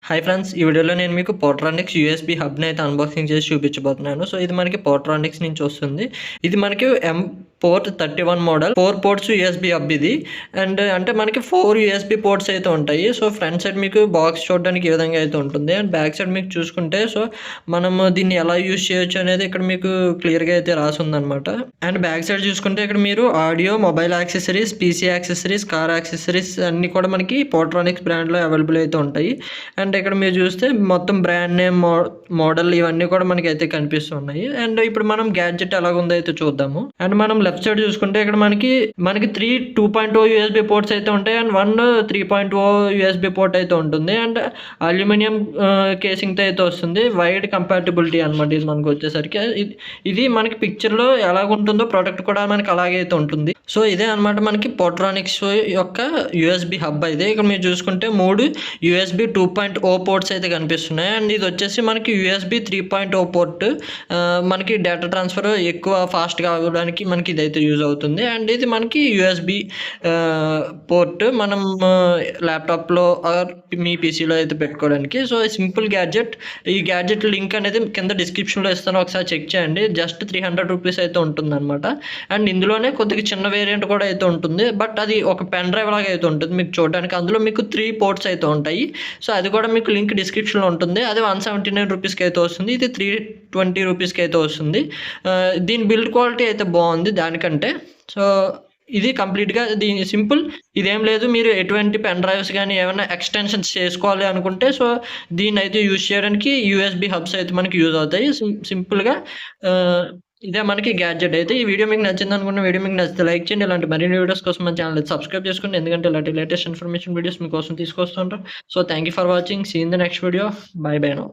Hi friends, ఈ వీడియోలో నేను మీకు పోర్ట్రానిక్స్ యూఎస్బీ హబ్‌ని అయితే అన్బాక్సింగ్ చేసి చూపించబోతున్నాను. సో, ఇది మనకి పోర్ట్రానిక్స్ నుంచి వస్తుంది. ఇది మనకి port 31 model 4 ports USB hub ఇది. అంటే మనకి 4 యూఎస్బీ పోర్ట్స్ అయితే ఉంటాయి. సో, ఫ్రంట్ సైడ్ మీకు బాక్స్ చూడడానికి ఈ విధంగా అయితే ఉంటుంది. అండ్ బ్యాక్ సైడ్ మీకు చూసుకుంటే మనము దీన్ని ఎలా యూజ్ చేయొచ్చు అనేది ఇక్కడ మీకు క్లియర్‌గా అయితే రాసుందనమాట. అండ్ బ్యాక్ సైడ్ చూసుకుంటే ఇక్కడ మీరు audio, mobile accessories, PC accessories, car accessories అన్నీ కూడా మనకి పోర్ట్రానిక్స్ బ్రాండ్‌లో అవైలబుల్ అయితే ఉంటాయి. అండ్ ఇక్కడ మీరు చూస్తే మొత్తం బ్రాండ్ నేమ్, మోడల్ ఇవన్నీ కూడా మనకైతే కనిపిస్తున్నాయి. అండ్ ఇప్పుడు మనం గ్యాడ్జెట్ ఎలాగుందో అయితే చూద్దాము. అండ్ మనం లెఫ్ట్ సైడ్ చూసుకుంటే ఇక్కడ మనకి 3 2.0 యూఎస్బీ పోర్ట్స్ అయితే ఉంటాయి. అండ్ 1 3.0 యూఎస్బీ పోర్ట్ అయితే ఉంటుంది. అండ్ అల్యూమినియం కేసింగ్తో అయితే వస్తుంది. వైడ్ కంపాటిబిలిటీ అనమాట ఇది మనకు వచ్చేసరికి. ఇది మనకి పిక్చర్లో ఎలాగుంటుందో ప్రోడక్ట్ కూడా మనకి అలాగే అయితే ఉంటుంది. సో ఇదే అనమాట మనకి పోర్ట్రానిక్స్ యొక్క యూఎస్బీ హబ్ అయితే. ఇక్కడ మీరు చూసుకుంటే 3 యూఎస్బీ 2.0 పోర్ట్స్ అయితే కనిపిస్తున్నాయి. అండ్ ఇది వచ్చేసి మనకి యూఎస్బీ 3.0 పోర్ట్. మనకి డేటా ట్రాన్స్ఫర్ ఎక్కువ ఫాస్ట్గా అవ్వడానికి మనకి ఇదైతే యూజ్ అవుతుంది. అండ్ ఇది మనకి యూఎస్బీ పోర్ట్ మనం ల్యాప్టాప్లో ఆర్ మీ పీసీలో అయితే పెట్టుకోవడానికి. So simple gadget. ఈ గ్యాడ్జెట్ లింక్ అనేది కింద డిస్క్రిప్షన్లో ఇస్తాను, ఒకసారి చెక్ చేయండి. జస్ట్ 300 రూపీస్ అయితే ఉంటుంది అనమాట. అండ్ ఇందులోనే కొద్దిగా చిన్న వేరియంట్ కూడా అయితే ఉంటుంది. బట్ అది ఒక పెన్ డ్రైవ్ లాగా అయితే ఉంటుంది మీకు చూడడానికి. అందులో మీకు 3 పోర్ట్స్ అయితే ఉంటాయి. సో అది కూడా మీకు లింక్ డిస్క్రిప్షన్లో ఉంటుంది. అది 179 రూపీస్కి అయితే వస్తుంది. ఇది 320 రూపీస్కి అయితే వస్తుంది. దీని బిల్డ్ క్వాలిటీ అయితే బాగుంది దానికంటే. సో ఇది కంప్లీట్గా దీని సింపుల్. ఇదేం లేదు, మీరు ఎటువంటి పెన్ డ్రైవ్స్ కానీ ఏమైనా ఎక్స్టెన్షన్స్ చేసుకోవాలి అనుకుంటే దీన్ని అయితే యూజ్ చేయడానికి యూఎస్బీ హబ్స్ అయితే మనకి యూజ్ అవుతాయి. సింపుల్గా ఇదే మనకి గ్యాడ్జెట్ అయితే. ఈ వీడియో మీకు నచ్చింది అనుకున్న వీడియో మీకు నచ్చితే లైక్ చేయండి. ఇలాంటి మరిన్ని వీడియోస్ కోసం మన ఛానల్ సబ్స్క్రైబ్ చేసుకోండి, ఎందుకంటే ఇలాంటి లేటెస్ట్ ఇన్ఫర్మేషన్ వీడియోస్ మీకోసం తీసుకొస్తుంటాం. So thank you for watching. See in the next video. Bye bye now.